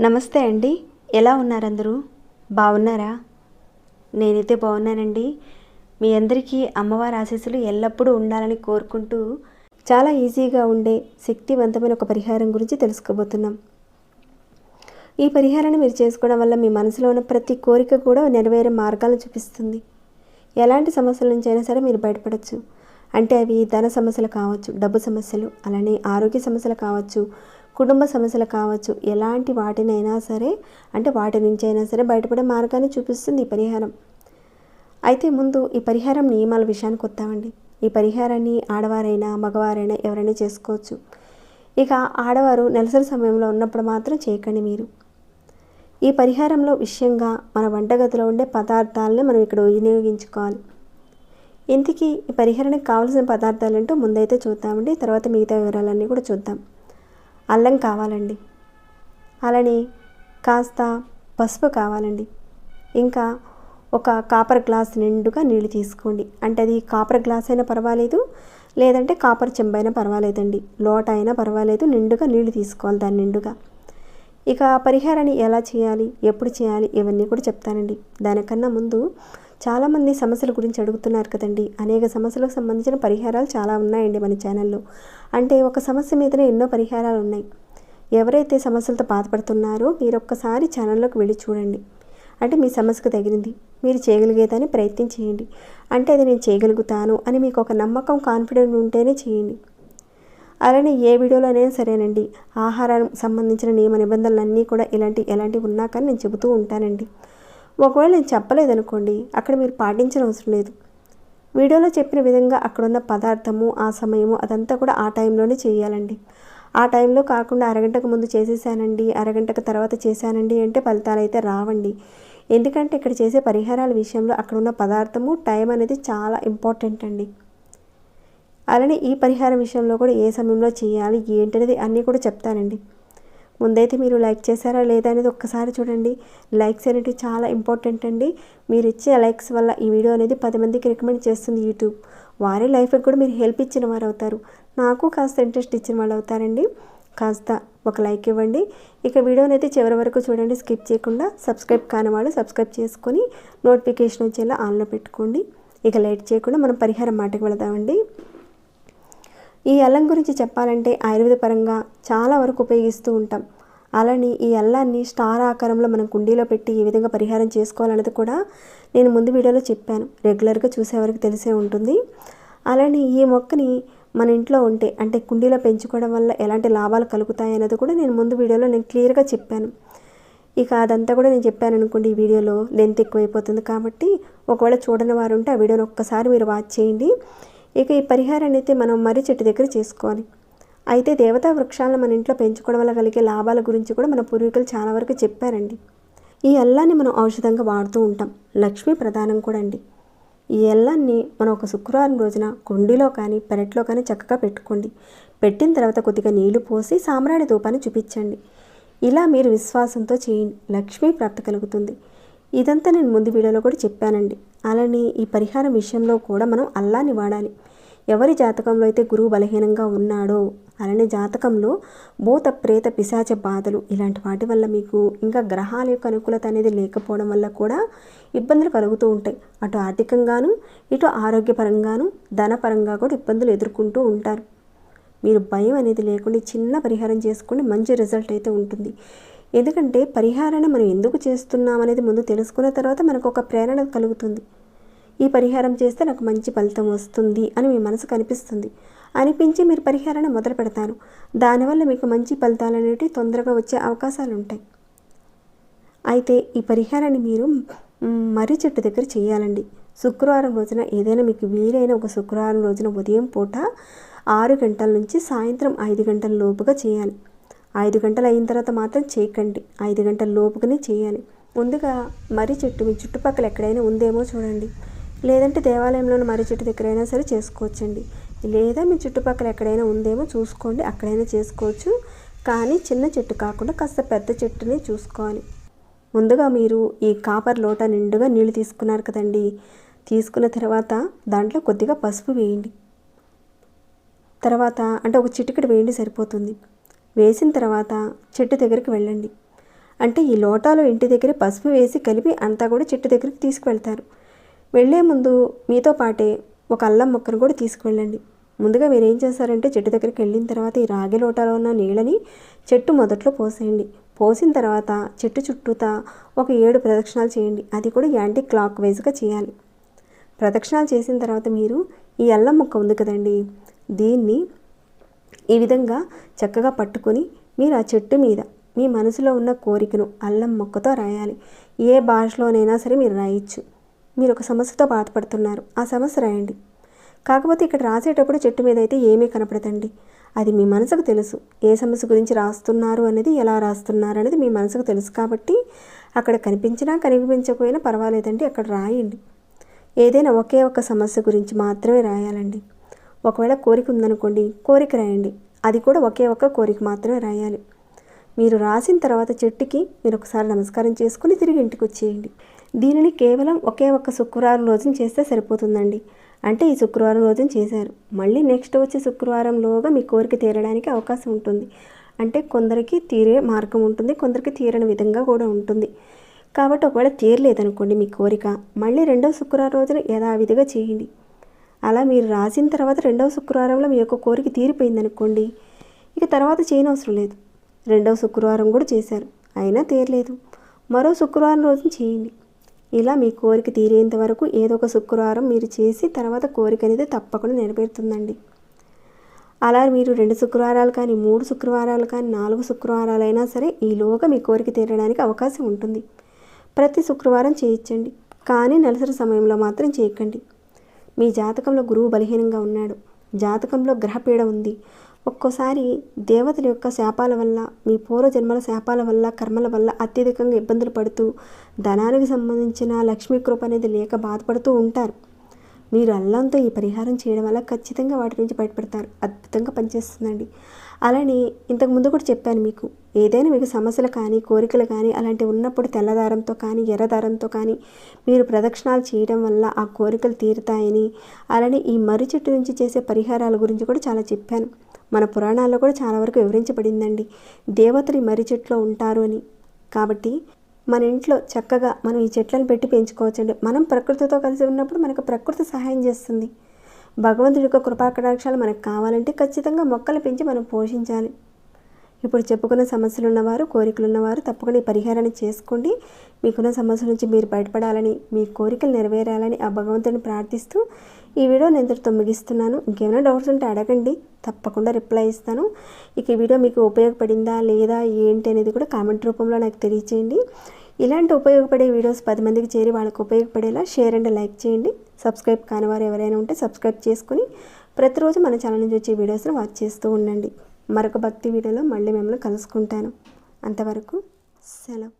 నమస్తే అండి, ఎలా ఉన్నారు అందరూ? బాగున్నారా? నేనైతే బాగున్నానండి. మీ అందరికీ అమ్మవారి ఆశీస్సులు ఎల్లప్పుడూ ఉండాలని కోరుకుంటూ చాలా ఈజీగా ఉండే శక్తివంతమైన ఒక పరిహారం గురించి తెలుసుకోబోతున్నాం. ఈ పరిహారాన్ని మీరు చేసుకోవడం వల్ల మీ మనసులో ఉన్న ప్రతి కోరిక కూడా నెరవేరే మార్గాలను చూపిస్తుంది. ఎలాంటి సమస్యల నుంచి అయినా సరే మీరు బయటపడవచ్చు. అంటే అవి ధన సమస్యలు కావచ్చు, డబ్బు సమస్యలు, అలానే ఆరోగ్య సమస్యలు కావచ్చు, కుటుంబ సమస్యలు కావచ్చు. ఎలాంటి వాటినైనా సరే, అంటే వాటి నుంచి అయినా సరే బయటపడే మార్గాన్ని చూపిస్తుంది ఈ పరిహారం. అయితే ముందు ఈ పరిహారం నియమాల విషయానికి వస్తామండి. ఈ పరిహారాన్ని ఆడవారైనా మగవారైనా ఎవరైనా చేసుకోవచ్చు. ఇక ఆడవారు నెలసరి సమయంలో ఉన్నప్పుడు మాత్రం చేయకండి మీరు. ఈ పరిహారంలో విషయంగా మన వంటగదిలో ఉండే పదార్థాలని మనం ఇక్కడ వినియోగించుకోవాలి. ఇంతకీ ఈ పరిహారానికి కావాల్సిన పదార్థాలు ఏంటో ముందైతే చూద్దామండి, తర్వాత మిగతా వివరాలన్నీ కూడా చూద్దాం. అల్లం కావాలండి, అలానే కాస్త పసుపు కావాలండి, ఇంకా ఒక కాపర్ గ్లాస్ నిండుగా నీళ్ళు తీసుకోండి. అంటే అది కాపర్ గ్లాస్ అయినా పర్వాలేదు, లేదంటే కాపర్ చెంబైనా పర్వాలేదండి, లోట అయినా పర్వాలేదు, నిండుగా నీళ్ళు తీసుకోవాలి దాని నిండుగా. ఇక పరిహారాన్ని ఎలా చేయాలి, ఎప్పుడు చేయాలి, ఇవన్నీ కూడా చెప్తానండి. దానికన్నా ముందు చాలామంది సమస్యల గురించి అడుగుతున్నారు కదండి. అనేక సమస్యలకు సంబంధించిన పరిహారాలు చాలా ఉన్నాయండి మన ఛానల్లో. అంటే ఒక సమస్య మీదనే ఎన్నో పరిహారాలు ఉన్నాయి. ఎవరైతే సమస్యలతో బాధపడుతున్నారో మీరు ఒక్కసారి ఛానల్లోకి వెళ్ళి చూడండి. అంటే మీ సమస్యకు తగినది మీరు చేయగలిగేదని ప్రయత్నం చేయండి. అంటే అది నేను చేయగలుగుతాను అని మీకు ఒక నమ్మకం, కాన్ఫిడెంట్ ఉంటేనే చేయండి. అలానే ఏ వీడియోలో అయినా సరేనండి, ఆహారానికి సంబంధించిన నియమ నిబంధనలన్నీ కూడా ఎలాంటివి ఉన్నా కానీ నేను చెబుతూ ఉంటానండి. ఒకవేళ నేను చెప్పలేదనుకోండి, అక్కడ మీరు పాటించిన అవసరం లేదు. వీడియోలో చెప్పిన విధంగా అక్కడున్న పదార్థము, ఆ సమయము అదంతా కూడా ఆ టైంలోనే చేయాలండి. ఆ టైంలో కాకుండా అరగంటకు ముందు చేసేసానండి, అరగంటకు తర్వాత చేశానండి అంటే ఫలితాలు అయితే రావండి. ఎందుకంటే ఇక్కడ చేసే పరిహారాల విషయంలో అక్కడున్న పదార్థము, టైం అనేది చాలా ఇంపార్టెంట్ అండి. అలానే ఈ పరిహారం విషయంలో కూడా ఏ సమయంలో చేయాలి ఏంటనేది అన్నీ కూడా చెప్తానండి. ముందైతే మీరు లైక్ చేశారా లేదా అనేది ఒక్కసారి చూడండి. లైక్స్ అనేవి చాలా ఇంపార్టెంట్ అండి. మీరు ఇచ్చే లైక్స్ వల్ల ఈ వీడియో అనేది 10 మందికి రికమెండ్ చేస్తుంది యూట్యూబ్. వారి లైఫ్కి కూడా మీరు హెల్ప్ ఇచ్చిన వారు అవుతారు, నాకు కాస్త ఇంట్రెస్ట్ ఇచ్చిన వాళ్ళు అవుతారండి. కాస్త ఒక లైక్ ఇవ్వండి. ఇక వీడియోని అయితే చివరి వరకు చూడండి, స్కిప్ చేయకుండా. సబ్స్క్రైబ్ కాని వాళ్ళు సబ్స్క్రైబ్ చేసుకొని నోటిఫికేషన్ వచ్చేలా ఆన్లో పెట్టుకోండి. ఇక లేట్ చేయకుండా మనం పరిహారం మాటకి వెళదామండి. ఈ అల్లం గురించి చెప్పాలంటే ఆయుర్వేద పరంగా చాలా వరకు ఉపయోగిస్తూ ఉంటాం. అలానే ఈ అల్లాన్ని స్టార్ ఆకారంలో మనం కుండీలో పెట్టి ఏ విధంగా పరిహారం చేసుకోవాలనేది కూడా నేను ముందు వీడియోలో చెప్పాను. రెగ్యులర్గా చూసేవారికి తెలిసే ఉంటుంది. అలానే ఈ మొక్కని మన ఇంట్లో ఉంటే, అంటే కుండీలో పెంచుకోవడం వల్ల ఎలాంటి లాభాలు కలుగుతాయి అనేది కూడా నేను ముందు వీడియోలో క్లియర్గా చెప్పాను. ఇక అదంతా కూడా నేను చెప్పాను అనుకోండి, ఈ వీడియోలో లెంత్ ఎక్కువైపోతుంది. కాబట్టి ఒకవేళ చూడని వారు ఉంటే ఆ వీడియోని ఒక్కసారి మీరు వాచ్ చేయండి. ఇక ఈ పరిహారాన్ని అయితే మనం మర్రి చెట్టు దగ్గర చేసుకోవాలి. అయితే దేవతా వృక్షాలను మన ఇంట్లో పెంచుకోవడం వల్ల కలిగే లాభాల గురించి కూడా మన పూర్వీకులు చాలా వరకు చెప్పారండి. ఈ అల్లాన్ని మనం ఔషధంగా వాడుతూ ఉంటాం. లక్ష్మీ ప్రధానం కూడా అండి. ఈ అల్లాన్ని మనం ఒక శుక్రవారం రోజున కుండీలో కానీ పెరట్లో కానీ చక్కగా పెట్టుకోండి. పెట్టిన తర్వాత కొద్దిగా నీళ్లు పోసి సాంబ్రాణి ధూపాన్ని చూపించండి. ఇలా మీరు విశ్వాసంతో చేయండి, లక్ష్మీ ప్రాప్తి కలుగుతుంది. ఇదంతా నేను ముందు వీడియోలో కూడా చెప్పానండి. అలానే ఈ పరిహారం విషయంలో కూడా మనం అల్లాన్ని వాడాలి. ఎవరి జాతకంలో అయితే గురువు బలహీనంగా ఉన్నాడో, అలానే జాతకంలో భూత ప్రేత పిశాచ బాధలు ఇలాంటి వాటి వల్ల మీకు ఇంకా గ్రహాల యొక్క అనుకూలత అనేది లేకపోవడం వల్ల కూడా ఇబ్బందులు కలుగుతూ ఉంటాయి. అటు ఆర్థికంగాను, ఇటు ఆరోగ్యపరంగాను, ధనపరంగా కూడా ఇబ్బందులు ఎదుర్కొంటూ ఉంటారు. మీరు భయం అనేది లేకుండా చిన్న పరిహారం చేసుకోండి, మంచి రిజల్ట్ అయితే ఉంటుంది. ఎందుకంటే పరిహారాన్ని మనం ఎందుకు చేస్తున్నాం అనేది ముందు తెలుసుకున్న తర్వాత మనకు ఒక ప్రేరణ కలుగుతుంది. ఈ పరిహారం చేస్తే నాకు మంచి ఫలితం వస్తుంది అని మీ మనసుకు అనిపించి మీరు పరిహారాన్ని మొదలు పెడతారు. దానివల్ల మీకు మంచి ఫలితాలు అనేవి తొందరగా వచ్చే అవకాశాలు ఉంటాయి. అయితే ఈ పరిహారాన్ని మీరు మర్రి చెట్టు దగ్గర చేయాలండి. శుక్రవారం రోజున, ఏదైనా మీకు వీలైన ఒక శుక్రవారం రోజున ఉదయం పూట 6 గంటల నుంచి సాయంత్రం 5 గంటల లోపుగా చేయాలి. 5 గంటలు అయిన తర్వాత మాత్రం చేయకండి, 5 గంటల లోపుగానే చేయాలి. ముందుగా మర్రి చెట్టు మీ చుట్టుపక్కల ఎక్కడైనా ఉందేమో చూడండి, లేదంటే దేవాలయంలోని మర్రి చెట్టు దగ్గరైనా సరే చేసుకోవచ్చండి. లేదా మీ చుట్టుపక్కల ఎక్కడైనా ఉందేమో చూసుకోండి, అక్కడైనా చేసుకోవచ్చు. కానీ చిన్న చెట్టు కాకుండా కాస్త పెద్ద చెట్టుని చూసుకోవాలి. ముందుగా మీరు ఈ కాపర్ లోటా నిండుగా నీళ్లు తీసుకున్నారు కదండి, తీసుకున్న తర్వాత దాంట్లో కొద్దిగా పసుపు వేయండి. తర్వాత అంటే ఒక చిటికెడు వేయండి సరిపోతుంది. వేసిన తర్వాత చెట్టు దగ్గరికి వెళ్ళండి. అంటే ఈ లోటాలో ఇంటి దగ్గర పసుపు వేసి కలిపి అంతా కూడా చెట్టు దగ్గరికి తీసుకువెళ్తారు. వెళ్ళే ముందు మీతో పాటే ఒక అల్లం ముక్కను కూడా తీసుకువెళ్ళండి. ముందుగా మీరు ఏం చేస్తారంటే చెట్టు దగ్గరికి వెళ్ళిన తర్వాత ఈ రాగి లోటాలో ఉన్న నీళ్ళని చెట్టు మొదట్లో పోసేయండి. పోసిన తర్వాత చెట్టు చుట్టూతా ఒక 7 ప్రదక్షిణాలు చేయండి. అది కూడా యాంటీ క్లాక్ వైజ్గా చేయాలి. ప్రదక్షిణాలు చేసిన తర్వాత మీరు ఈ అల్లం ముక్క ఉంది కదండి, దీన్ని ఈ విధంగా చక్కగా పట్టుకొని మీరు ఆ చెట్టు మీద మీ మనసులో ఉన్న కోరికను అల్లం ముక్కతో రాయాలి. ఏ భాషలోనైనా సరే మీరు రాయొచ్చు. మీరు ఒక సమస్యతో బాధపడుతున్నారు, ఆ సమస్య రాయండి. కాకపోతే ఇక్కడ రాసేటప్పుడు చెట్టు మీద అయితే ఏమీ కనపడదండి. అది మీ మనసుకు తెలుసు. ఏ సమస్య గురించి రాస్తున్నారు అనేది, ఎలా రాస్తున్నారు అనేది మీ మనసుకు తెలుసు. కాబట్టి అక్కడ కనిపించినా కనిపించకపోయినా పర్వాలేదండి, అక్కడ రాయండి. ఏదైనా ఒకే ఒక్క సమస్య గురించి మాత్రమే రాయాలండి. ఒకవేళ కోరిక ఉందనుకోండి, కోరిక రాయండి. అది కూడా ఒకే ఒక్క కోరిక మాత్రమే రాయాలి. మీరు రాసిన తర్వాత చెట్టుకి మీరు ఒకసారి నమస్కారం చేసుకుని తిరిగి ఇంటికి వచ్చేయండి. దీనిని కేవలం ఒకే ఒక్క శుక్రవారం రోజున చేస్తే సరిపోతుందండి. అంటే ఈ శుక్రవారం రోజున చేశారు, మళ్ళీ నెక్స్ట్ వచ్చే శుక్రవారంలోగా మీ కోరిక తీరడానికి అవకాశం ఉంటుంది. అంటే కొందరికి తీరే మార్గం ఉంటుంది, కొందరికి తీరని విధంగా కూడా ఉంటుంది. కాబట్టి ఒకవేళ తీరలేదనుకోండి మీ కోరిక, మళ్ళీ రెండవ శుక్రవారం రోజున యథావిధిగా చేయండి. అలా మీరు రాసిన తర్వాత రెండవ శుక్రవారంలో మీ యొక్క కోరిక తీరిపోయిందనుకోండి, ఇక తర్వాత చేయనవసరం లేదు. రెండవ శుక్రవారం కూడా చేశారు, అయినా తీరలేదు, మరో శుక్రవారం రోజున చేయండి. ఇలా మీ కోరిక తీరేంత వరకు ఏదో ఒక శుక్రవారం మీరు చేసి తర్వాత కోరిక అనేది తప్పకుండా నెరవేరుతుందండి. అలా మీరు 2 శుక్రవారాలు కానీ 3 శుక్రవారాలు కానీ 4 శుక్రవారాలైనా సరే ఈలోగా మీ కోరిక తీరడానికి అవకాశం ఉంటుంది. ప్రతి శుక్రవారం చేయించండి, కానీ నెలసరి సమయంలో మాత్రం చేయకండి. మీ జాతకంలో గురువు బలహీనంగా ఉన్నాడు, జాతకంలో గ్రహపీడ ఉంది, ఒక్కోసారి దేవతల యొక్క శాపాల వల్ల, మీ పూర్వజన్మల శాపాల వల్ల, కర్మల వల్ల అత్యధికంగా ఇబ్బందులు పడుతూ ధనానికి సంబంధించిన లక్ష్మీ కృప అనేది లేక బాధపడుతూ ఉంటారు. మీరు అల్లంతో ఈ పరిహారం చేయడం వల్ల ఖచ్చితంగా వాటి నుంచి బయటపడతారు. అద్భుతంగా పనిచేస్తుందండి. అలానే ఇంతకుముందు కూడా చెప్పాను మీకు, ఏదైనా మీకు సమస్యలు కానీ కోరికలు కానీ అలాంటివి ఉన్నప్పుడు తెల్లదారంతో కానీ ఎర్రదారంతో కానీ మీరు ప్రదక్షిణాలు చేయడం వల్ల ఆ కోరికలు తీరుతాయని, అలానే ఈ మర్రి చెట్టు నుంచి చేసే పరిహారాల గురించి కూడా చాలా చెప్పాను. మన పురాణాల్లో కూడా చాలా వరకు వివరించబడిందండి, దేవతలు ఈ మర్రి చెట్లో ఉంటారు అని. కాబట్టి మన ఇంట్లో చక్కగా మనం ఈ చెట్లను పెట్టి పెంచుకోవచ్చండి. మనం ప్రకృతితో కలిసి ఉన్నప్పుడు మనకు ప్రకృతి సహాయం చేస్తుంది. భగవంతుడి యొక్క కృపాకటాక్షాలు మనకు కావాలంటే ఖచ్చితంగా మొక్కలు పెంచి మనం పోషించాలి. ఇప్పుడు చెప్పుకున్న సమస్యలు ఉన్నవారు, కోరికలు ఉన్నవారు తప్పకుండా ఈ పరిహారాన్ని చేసుకోండి. మీకున్న సమస్యల నుంచి మీరు బయటపడాలని, మీ కోరికలు నెరవేరాలని ఆ భగవంతుడిని ప్రార్థిస్తూ ఈ వీడియో నేను ఇంతటితో ముగిస్తున్నాను. ఇంకేమైనా డౌట్స్ ఉంటే అడగండి, తప్పకుండా రిప్లై ఇస్తాను. ఇక ఈ వీడియో మీకు ఉపయోగపడిందా లేదా ఏంటి అనేది కూడా కామెంట్ రూపంలో నాకు తెలియచేయండి. ఇలాంటి ఉపయోగపడే వీడియోస్ 10 మందికి చేరి వాళ్ళకు ఉపయోగపడేలా షేర్ అండ్ లైక్ చేయండి. సబ్స్క్రైబ్ కాని వారు ఎవరైనా ఉంటే సబ్స్క్రైబ్ చేసుకుని ప్రతిరోజు మన ఛానల్ నుంచి వచ్చే వీడియోస్ని వాచ్ చేస్తూ ఉండండి. మరొక భక్తి వీడియోలో మళ్ళీ మిమ్మల్ని కలుసుకుంటాను. అంతవరకు సెలవు.